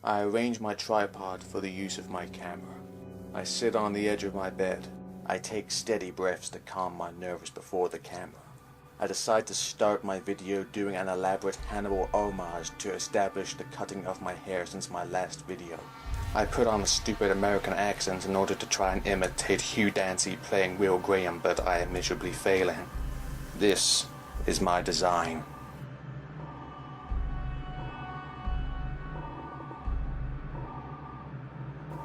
I arrange my tripod for the use of my camera. I sit on the edge of my bed. I take steady breaths to calm my nerves before the camera. I decide to start my video doing an elaborate Hannibal homage to establish the cutting of my hair since my last video. I put on a stupid American accent in order to try and imitate Hugh Dancy playing Will Graham, but I am miserably failing. This is my design.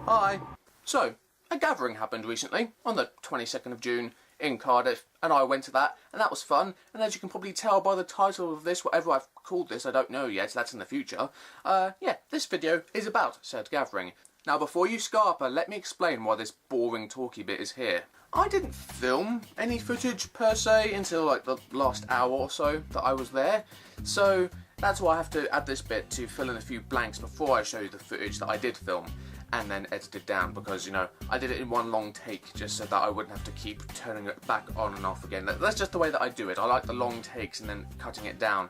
Hi. So, a gathering happened recently, on the 22nd of June, in Cardiff, and I went to that, and that was fun, and as you can probably tell by the title of this, whatever I've called this, I don't know yet, that's in the future, yeah, this video is about said gathering. Now before you scarper, let me explain why this boring talky bit is here. I didn't film any footage per se until like the last hour or so that I was there, so that's why I have to add this bit to fill in a few blanks before I show you the footage that I did film. And then edited down because, you know, I did it in one long take just so that I wouldn't have to keep turning it back on and off again. That's just the way that I do it. I like the long takes and then cutting it down.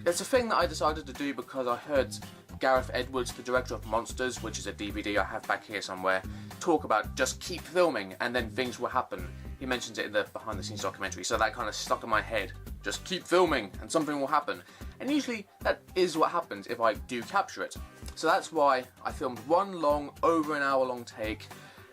It's a thing that I decided to do because I heard Gareth Edwards, the director of Monsters, which is a DVD I have back here somewhere, talk about just keep filming and then things will happen. He mentions it in the behind the scenes documentary, so that kind of stuck in my head. Just keep filming and something will happen. And usually that is what happens if I do capture it. So that's why I filmed one long, over an hour long take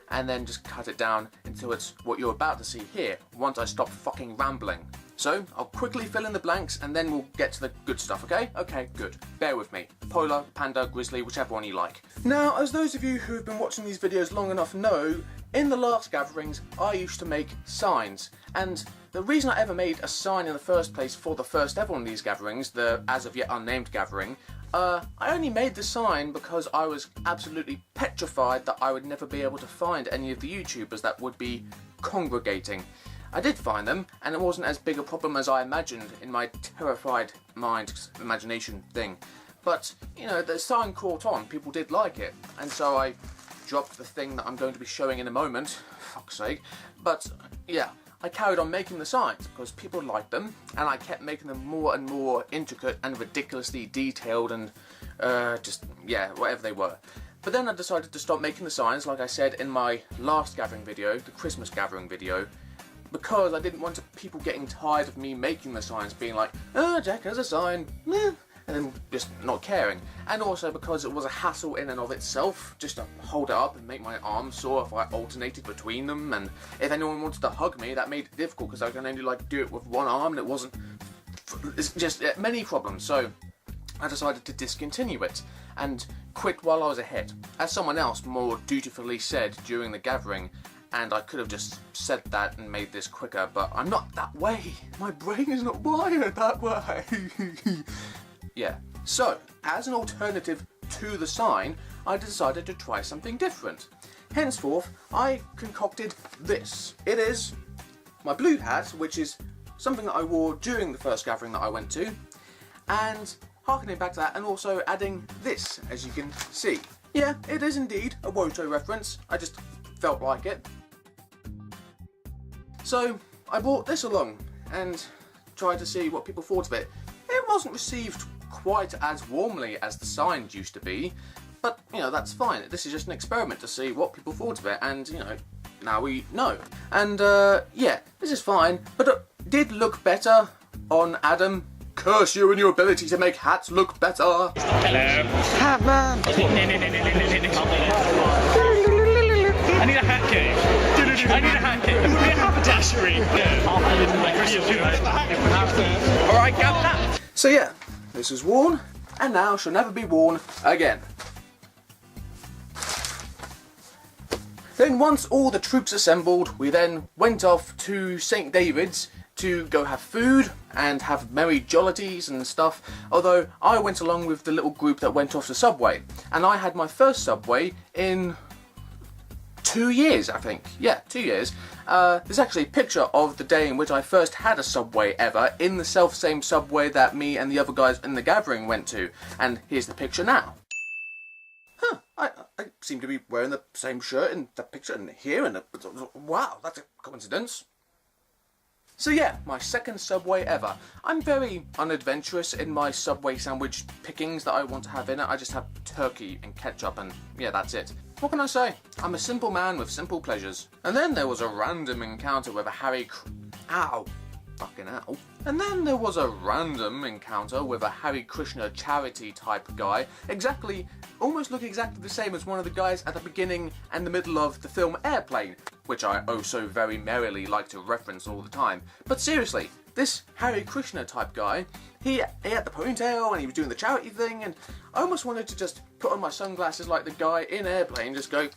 and then just cut it down until it's what you're about to see here, once I stop fucking rambling. So, I'll quickly fill in the blanks and then we'll get to the good stuff, okay? Okay, good. Bear with me. Polar, panda, grizzly, whichever one you like. Now, as those of you who have been watching these videos long enough know, in the last gatherings, I used to make signs. And the reason I ever made a sign in the first place for the first ever one of these gatherings, the as of yet unnamed gathering, I only made the sign because I was absolutely petrified that I would never be able to find any of the YouTubers that would be congregating. I did find them, and it wasn't as big a problem as I imagined in my terrified imagination thing. But, you know, the sign caught on, people did like it, and so I dropped the thing that I'm going to be showing in a moment, fuck's sake. But, yeah, I carried on making the signs because people liked them, and I kept making them more and more intricate and ridiculously detailed and just, yeah, whatever they were. But then I decided to stop making the signs, like I said in my last gathering video, the Christmas gathering video, because I didn't want people getting tired of me making the signs, being like, oh, Jack has a sign, and then just not caring. And also because it was a hassle in and of itself, just to hold it up and make my arms sore if I alternated between them, and if anyone wanted to hug me, that made it difficult because I can only like do it with one arm, and it wasn't, it's just many problems, so I decided to discontinue it, and quit while I was ahead. As someone else more dutifully said during the gathering, and I could have just said that and made this quicker, but I'm not that way. My brain is not wired that way. Yeah, so, as an alternative to the sign, I decided to try something different. Henceforth, I concocted this. It is my blue hat, which is something that I wore during the first gathering that I went to, and harkening back to that, and also adding this, as you can see. Yeah, it is indeed a Woto reference, I just felt like it. So, I brought this along, and tried to see what people thought of it. It wasn't received quite as warmly as the signs used to be, but, you know, that's fine. This is just an experiment to see what people thought of it, and, you know, now we know. And, yeah, this is fine, but it did look better on Adam. Curse you and your ability to make hats look better. Hello. Hat man. I need a hat cake. I need a hat cake. We have a dashery. Alright, gather that. So yeah, this is worn, and now shall never be worn again. Then once all the troops assembled, we then went off to St. David's to go have food and have merry jollities and stuff, although I went along with the little group that went off to Subway, and I had my first Subway in 2 years, I think. Yeah, 2 years. There's actually a picture of the day in which I first had a Subway ever in the self-same Subway that me and the other guys in the gathering went to, and here's the picture now. Huh, I seem to be wearing the same shirt in the picture and here, and wow, that's a coincidence. So yeah, my second Subway ever. I'm very unadventurous in my Subway sandwich pickings that I want to have in it. I just have turkey and ketchup and yeah, that's it. What can I say? I'm a simple man with simple pleasures. And then there was a random encounter with a Ow! Fucking hell. And then there was a random encounter with a Hare Krishna charity type guy, almost looking exactly the same as one of the guys at the beginning and the middle of the film Airplane, which I oh so very merrily like to reference all the time. But seriously, this Hare Krishna type guy, he had the ponytail and he was doing the charity thing, and I almost wanted to just put on my sunglasses like the guy in Airplane, just go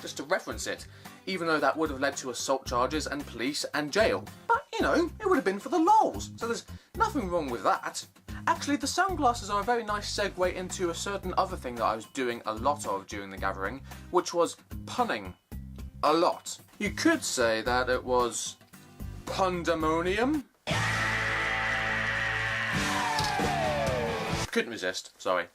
just to reference it, even though that would have led to assault charges and police and jail. But, you know, it would have been for the lols, so there's nothing wrong with that. Actually, the sunglasses are a very nice segue into a certain other thing that I was doing a lot of during the gathering, which was punning. A lot. You could say that it was pandemonium. Couldn't resist, sorry.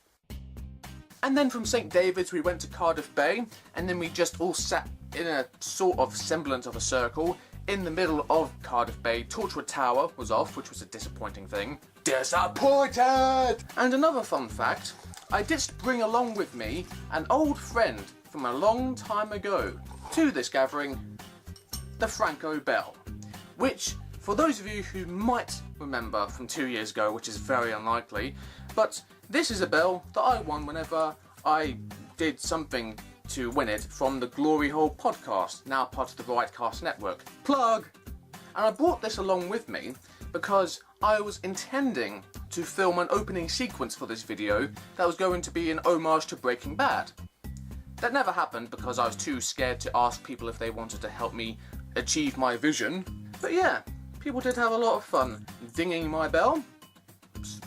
And then from St. David's we went to Cardiff Bay, and then we just all sat in a sort of semblance of a circle in the middle of Cardiff Bay. Torchwood Tower was off, which was a disappointing thing. Disappointed! And another fun fact, I did bring along with me an old friend from a long time ago to this gathering, the Franco Bell, which, for those of you who might remember from 2 years ago, which is very unlikely, but this is a bell that I won whenever I did something to win it from the Glory Hole podcast, now part of the Rightcast network. Plug! And I brought this along with me because I was intending to film an opening sequence for this video that was going to be an homage to Breaking Bad. That never happened because I was too scared to ask people if they wanted to help me achieve my vision. But yeah, people did have a lot of fun dinging my bell,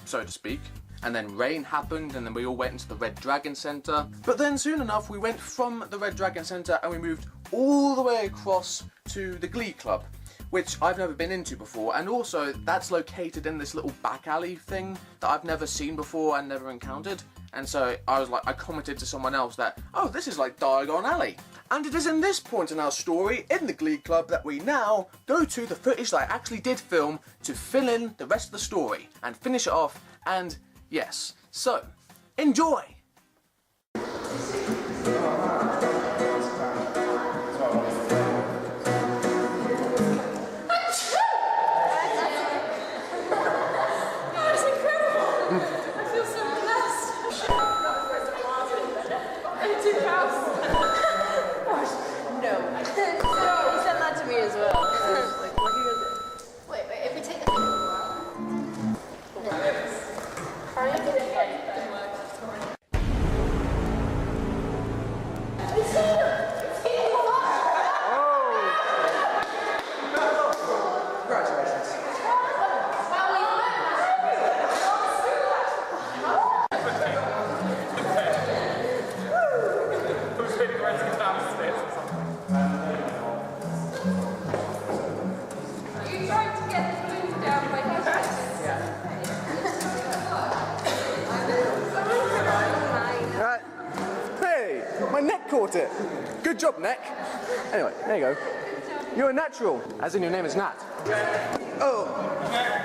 so to speak. And then rain happened, and then we all went into the Red Dragon Centre. But then soon enough, we went from the Red Dragon Centre and we moved all the way across to the Glee Club, which I've never been into before. And also, that's located in this little back alley thing that I've never seen before and never encountered. And so I commented to someone else that, oh, this is like Diagon Alley. And it is in this point in our story, in the Glee Club, that we now go to the footage that I actually did film to fill in the rest of the story and finish it off. And yes, so enjoy! Caught it. Good job, Neck. Anyway, there you go. You're a natural, as in your name is Nat. Oh,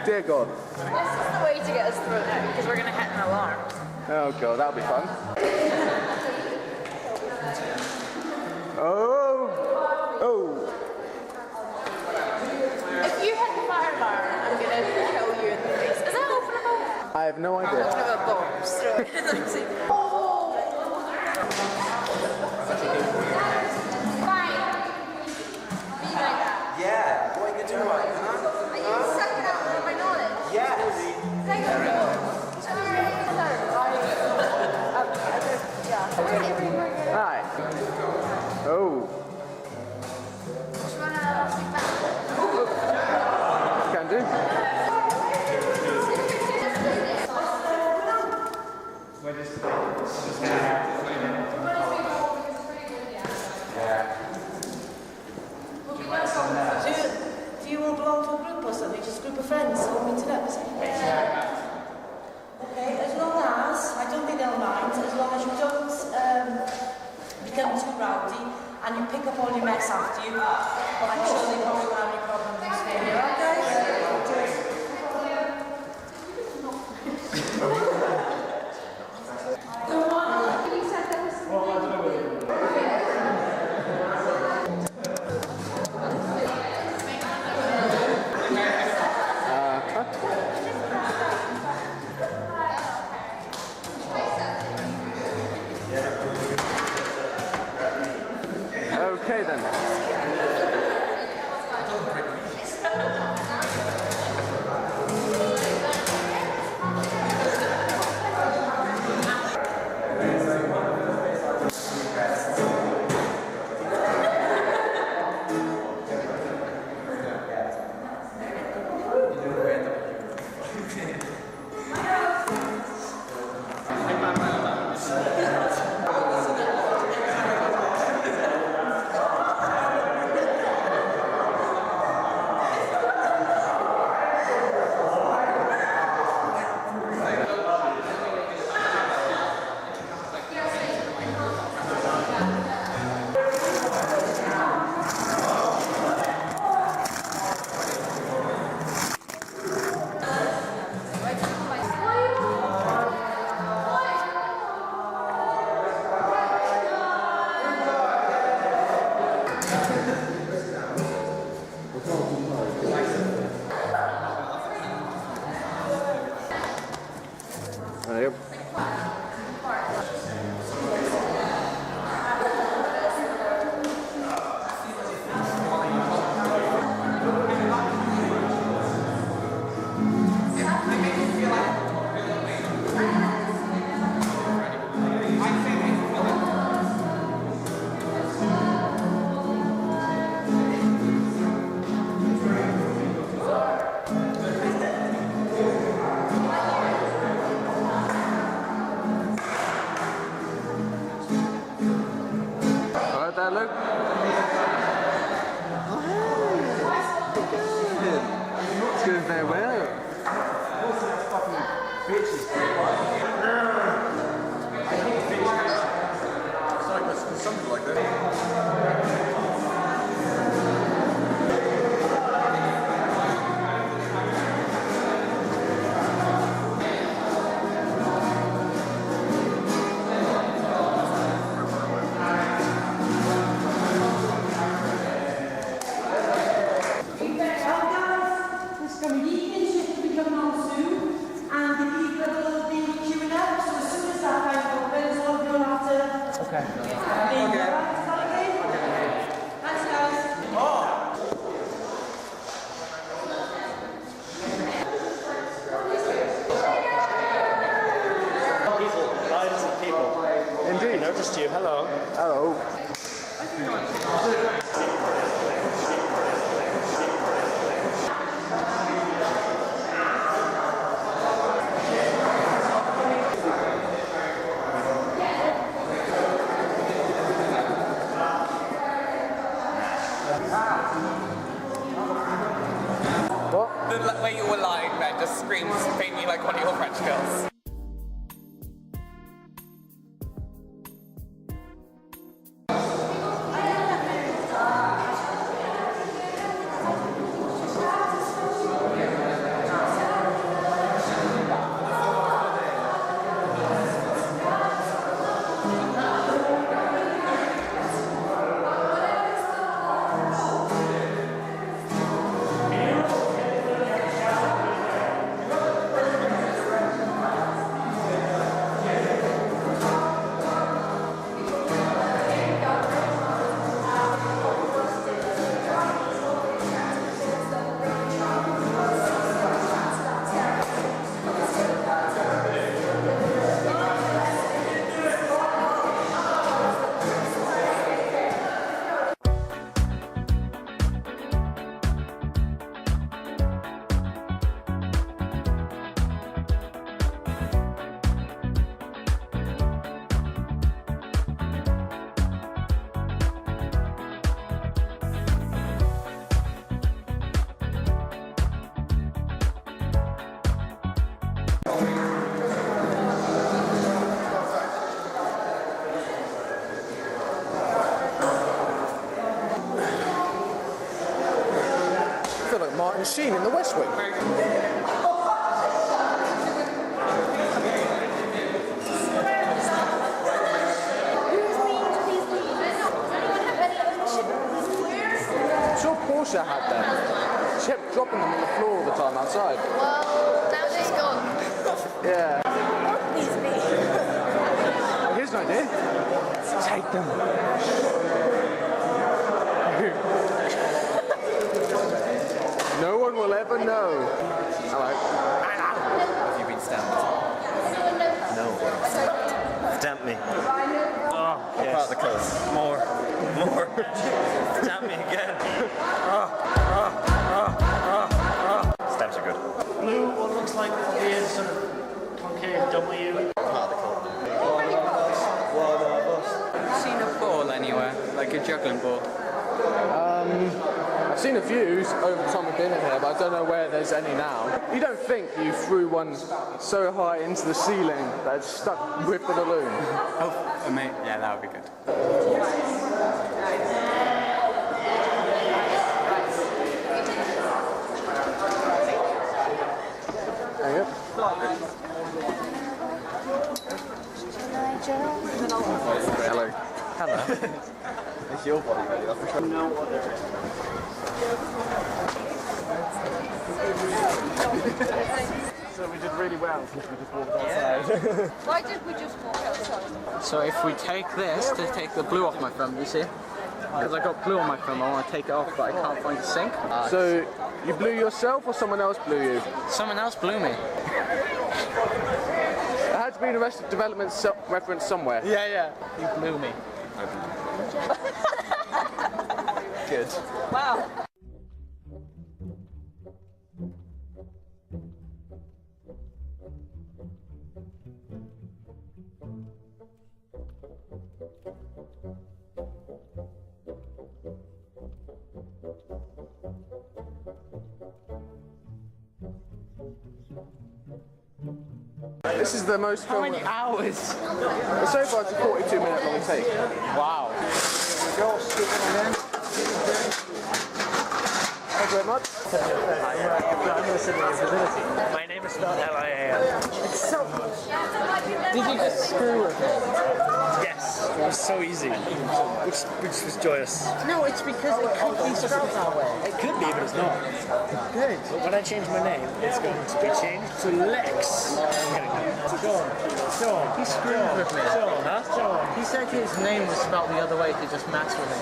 dear God. This is the way to get us through it, because we're going to hit an alarm. Oh God, that'll be fun. Oh. If you hit the fire alarm, I'm going to kill you in the face. Is that openable? I have no idea. Openable bombs. Throw it. Yeah, what are you doing, huh? Are you sucking out my knowledge? Yes. Hi. Oh. Can do. Do you all belong to a group or something? Just a group of friends all meeting up, is it? Okay, as long as, I don't think they'll mind, as long as you don't become too rowdy and you pick up all your mess after you, I'm sure they probably won't have any problems staying here, okay? they will. Something like that. Noticed you. Hello. Hello. What? The way you were lying there just screams faintly like one of your French girls. Martin Sheen in the West Wing. Sure Portia had them. She kept dropping them on the floor all the time outside. Well, now she's gone. Yeah. What these be? Well, here's an idea. Take them. No one will ever know. Hello. Have you been stamped? No. Stamp me. Oh, yes. Part of the clothes. More. Stamp me again. Stamps are good. Blue, what looks like a weird sort of concave W. Seen a ball anywhere? Like a juggling ball? I've seen a few over the time I've been in here, but I don't know where there's any now. You don't think you threw one so high into the ceiling that it's stuck with the balloon? Oh, mate. Yeah, that would be good. There you go. Hello. Hello. It's your body, really. That's for sure. No other. So we did really well since we just walked outside. Why did we just walk outside? So if we take this to take the blue off my thumb, you see? Because I got blue on my thumb, I want to take it off, but I can't find the sink. So you blew yourself or someone else blew you? Someone else blew me. There had to be an Arrested Development reference somewhere. Yeah. You blew me. Good. Wow. This is the most How film. many hours? So far, it's a 42-minute long take. Wow. Thank you very much. My name is spelled L-I-A-L. Did you just screw with it? Yes, it was so easy, which was joyous. No, it's because it could be spelled that way. It could be, but it's not. Good. But when I change my name, it's going to be changed to Lex. Sean. He screwed with me. Sean, huh? Sean. He said his name was spelled the other way to just mess with me.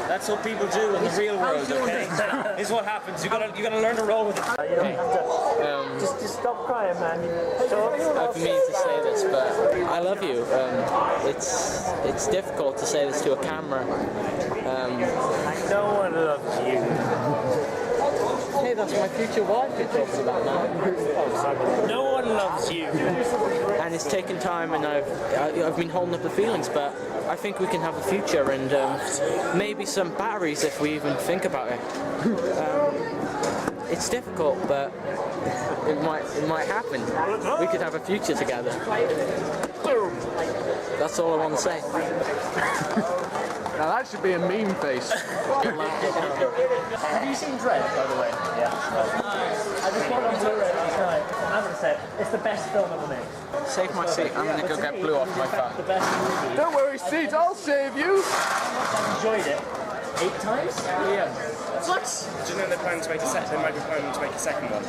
That's what people do in the real world, doing okay? This is what happens. You gotta learn to roll with it. Just stop crying, man. I've mean to say this, but I love you. It's difficult to say this to a camera. No one loves you. Hey, that's my future wife you're talking about now. No one loves you. And it's taken time, and I've been holding up the feelings, but I think we can have a future, and maybe some batteries if we even think about it. It's difficult, but it might happen. We could have a future together. That's all I want to say. Now that should be a meme face. Have you seen Dread, by the way? Yeah. I just watched on Blu-ray last night. As I said, it's the best film ever made. Save my seat. I'm gonna go get blue off my phone. The best movie. Don't worry, Steve, I'll save you. I enjoyed it 8 times. Yeah. What? Do you know they're planning to make a they might be planning to make a second one?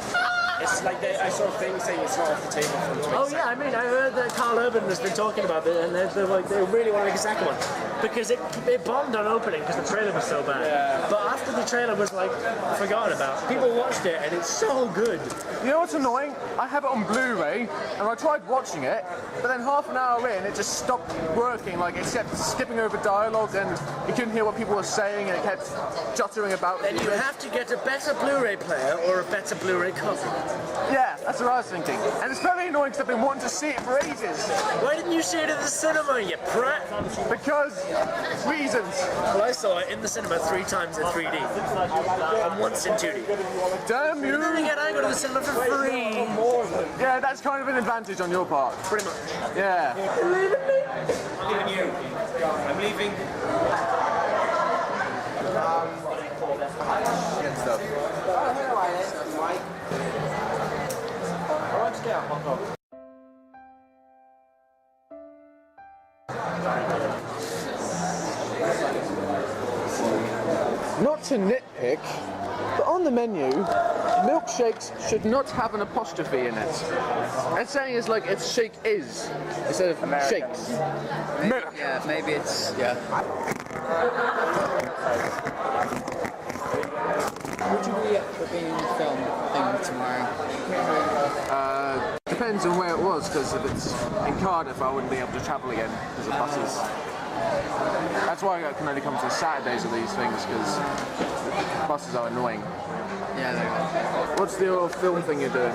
It's like I saw a thing saying it's not off the table for them to make Oh a second. yeah, I mean, I heard that Carl Urban has been talking about it, and they're like, they really want to make a second one because it bombed on opening because the trailer was so bad. Yeah. But after the trailer was like forgotten about, people watched it, and it's so good. You know what's annoying? I have it on Blu-ray, and I tried watching it, but then half an hour in, it just stopped working. Like it kept skipping over dialogue, and you couldn't hear what people were saying, and it kept juttering about. Then you have to get a better Blu-ray player or a better Blu-ray copy. Yeah, that's what I was thinking. And it's very annoying because I've been wanting to see it for ages. Why didn't you see it at the cinema, you prat? Because reasons. Well, I saw it in the cinema 3 times in 3D and once in 2D. Damn you! And then again, I go to the cinema for free. Yeah, that's kind of an advantage on your part. Pretty much. Yeah. I'm leaving you. I'm leaving. Get stuff. Not to nitpick, but on the menu, milkshakes should not have an apostrophe in it. It's saying it's like it's shake is instead of shakes. Milk. Yeah, maybe it's, yeah. Would you be up for being in the film thing tomorrow? Depends on where it was, because if it's in Cardiff, I wouldn't be able to travel again because of buses. That's why I can only come to the Saturdays of these things, because buses are annoying. Yeah, they are. What's the other film thing you're doing?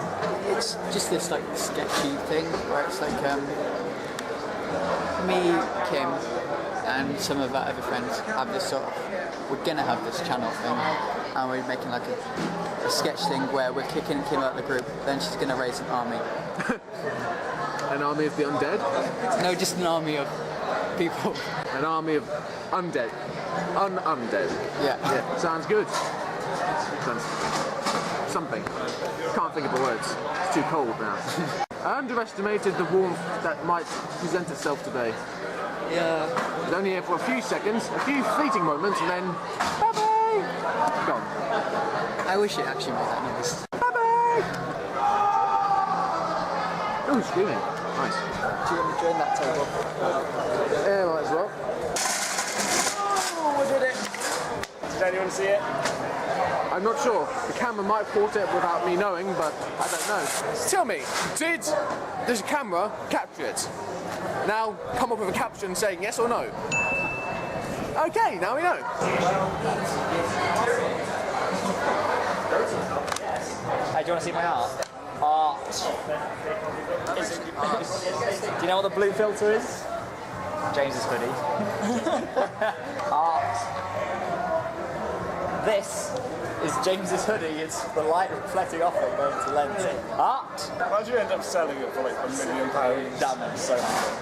It's just this like sketchy thing where it's like me, Kim, and some of our other friends have this sort of, we're gonna have this channel thing, and we're making like a sketch thing where we're kicking Kim out of the group, then she's gonna raise an army. An army of the undead? No, just an army of people. An army of undead. Undead. Yeah. Yeah, sounds good. Sounds something. Can't think of the words. It's too cold now. I underestimated the warmth that might present itself today. Yeah. It's only here for a few seconds, a few fleeting moments, and then bye-bye! Gone. I wish it actually made that noise. Bye-bye! Ooh, screaming. Nice. Do you want to join that table? Yeah, might as well. Oh, we did it. Did anyone see it? I'm not sure. The camera might have caught it without me knowing, but I don't know. Tell me, did the camera capture it? Now, come up with a caption saying yes or no. Okay, now we know. Hey, do you want to see my art? Art. Do you know what the blue filter is? James's hoodie. Art. This is James's hoodie. It's the light reflecting off it going to lens. Art. How'd you end up selling it for like £1 million? Damn, I'm so happy.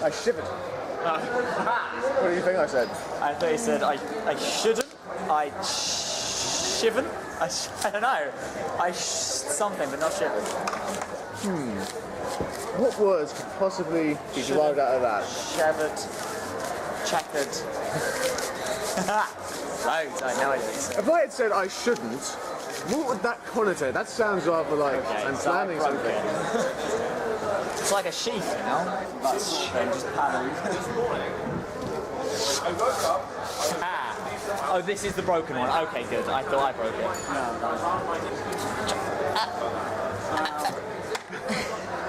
I shivered. What do you think I said? I thought he said I shouldn't. I shiven. I don't know. Something, but not shiven. What words could possibly be derived out of that? Shevered. Checkered. Loads. I know it is. If I had said I shouldn't, what would that connotate? That sounds rather like I'm slamming something. It's like a sheath, you know? That's just paddling. Oh, this is the broken one. Okay, good. I thought I broke it.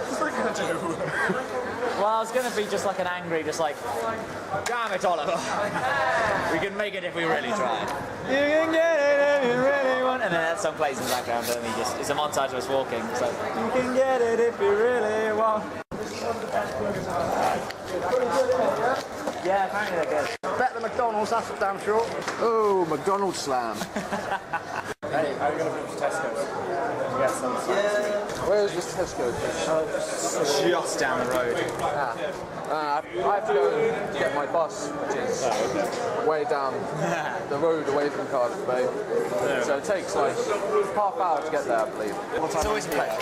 What's that going to do? Well, I was going to be just like an angry, just like, damn it, Oliver. We can make it if we really try. You can get it if you really want. And then that song plays in the background, and it's a montage of us walking. It's like, you can get it if you really want. Yeah, apparently they're good. Bet the McDonald's, that's a damn short. Oh, McDonald's slam. Hey, how are you going to move to Tesco's? Yes, Where's this Tesco? Just down the road. I have to go and get my bus, which is way down the road away from Cardiff Bay. So it takes like half hour to get there, I believe. It's always a pleasure.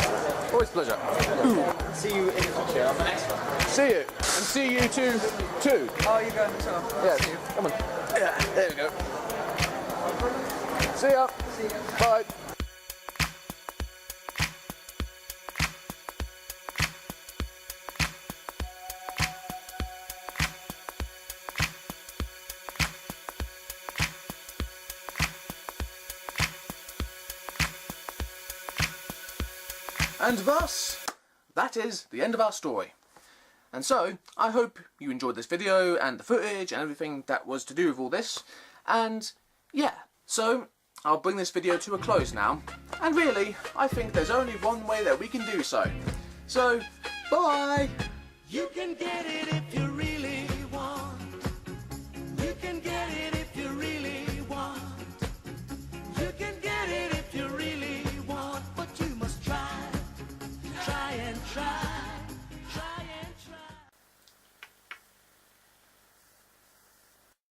Always a pleasure. See you in the future on the next one. See you. And see you too. Oh, you're going to too. Yeah, come on. Yeah, there we go. See ya. Bye. And thus, that is the end of our story. And so, I hope you enjoyed this video and the footage and everything that was to do with all this. And yeah, so I'll bring this video to a close now. And really, I think there's only one way that we can do so. So, bye! You can get it if you really